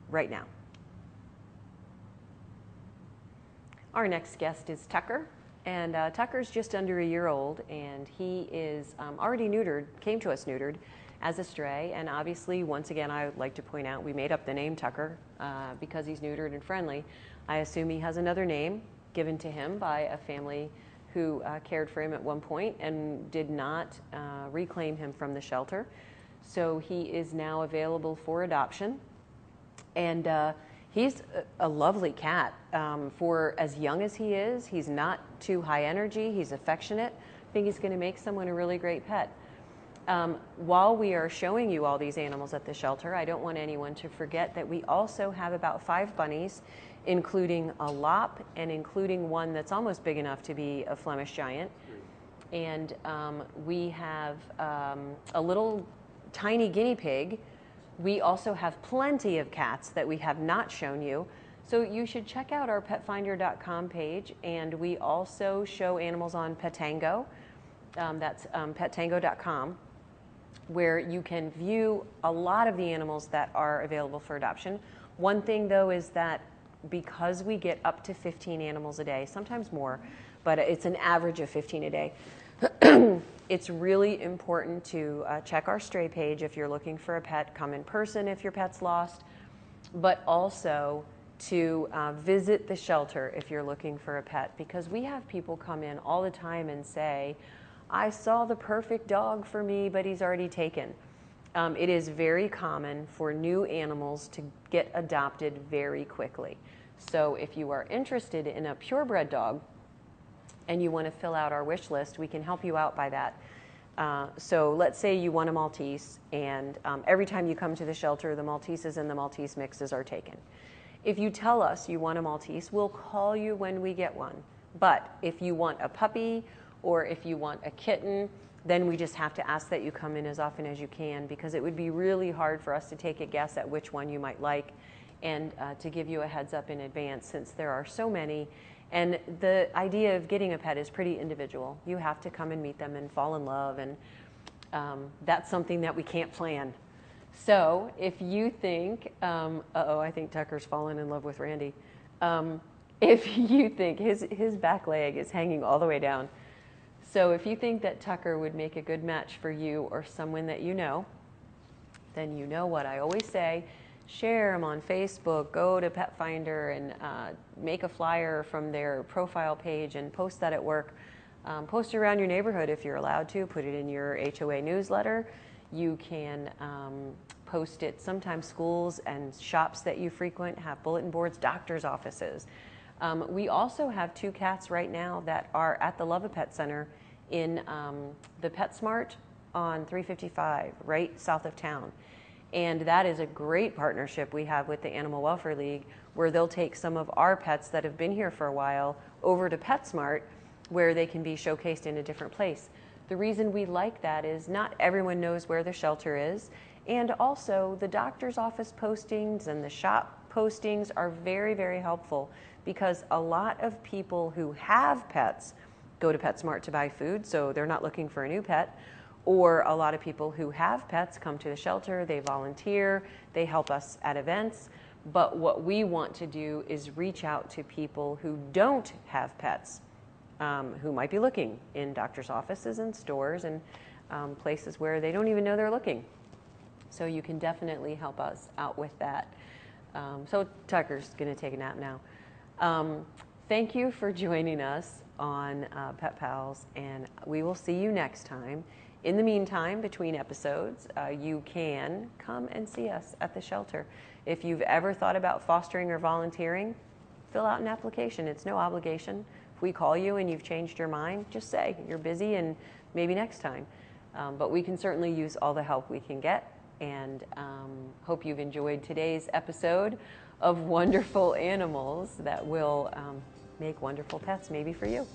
right now. Our next guest is Tucker, and Tucker's just under a year old, and he is already neutered, came to us neutered as a stray, and obviously, once again, I would like to point out we made up the name Tucker because he's neutered and friendly. I assume he has another name given to him by a family who cared for him at one point and did not reclaim him from the shelter. So he is now available for adoption, and he's a lovely cat. For as young as he is, he's not too high energy, he's affectionate. I think he's going to make someone a really great pet. While we are showing you all these animals at the shelter, I don't want anyone to forget that we also have about 5 bunnies, including a lop and including one that's almost big enough to be a Flemish giant. And we have a little tiny guinea pig. We also have plenty of cats that we have not shown you. So you should check out our petfinder.com page, and we also show animals on Petango. That's pettango.com, where you can view a lot of the animals that are available for adoption. One thing though is that because we get up to 15 animals a day, sometimes more, but it's an average of 15 a day, it's really important to check our stray page if you're looking for a pet, come in person if your pet's lost, but also to visit the shelter if you're looking for a pet, because we have people come in all the time and say, I saw the perfect dog for me, but he's already taken. It is very common for new animals to get adopted very quickly. So if you are interested in a purebred dog and you want to fill out our wish list, we can help you out by that. So let's say you want a Maltese, and every time you come to the shelter, the Malteses and the Maltese mixes are taken. If you tell us you want a Maltese, we'll call you when we get one. But if you want a puppy, or if you want a kitten, then we just have to ask that you come in as often as you can, because it would be really hard for us to take a guess at which one you might like and to give you a heads up in advance, since there are so many. And the idea of getting a pet is pretty individual. You have to come and meet them and fall in love, and that's something that we can't plan. So if you think, I think Tucker's fallen in love with Randy. If you think his back leg is hanging all the way down, so if you think that Tucker would make a good match for you or someone that you know, then you know what I always say: share them on Facebook, go to Pet Finder and make a flyer from their profile page and post that at work. Post it around your neighborhood if you're allowed to. Put it in your HOA newsletter. You can post it. Sometimes schools and shops that you frequent have bulletin boards, doctors' offices. We also have 2 cats right now that are at the Love-A-Pet Center in the PetSmart on 355, right south of town. And that is a great partnership we have with the Animal Welfare League, where they'll take some of our pets that have been here for a while over to PetSmart, where they can be showcased in a different place. The reason we like that is not everyone knows where the shelter is, and also the doctor's office postings and the shop postings are very, very helpful, because a lot of people who have pets go to PetSmart to buy food, so they're not looking for a new pet. Or a lot of people who have pets come to the shelter, they volunteer, they help us at events. But what we want to do is reach out to people who don't have pets, who might be looking in doctor's offices and stores and places where they don't even know they're looking. So you can definitely help us out with that. So Tucker's going to take a nap now. Thank you for joining us on Pet Pals, and we will see you next time. In the meantime, between episodes, you can come and see us at the shelter. If you've ever thought about fostering or volunteering, fill out an application. It's no obligation. If we call you and you've changed your mind, just say you're busy and maybe next time. But we can certainly use all the help we can get, and hope you've enjoyed today's episode of wonderful animals that will make wonderful pets maybe for you.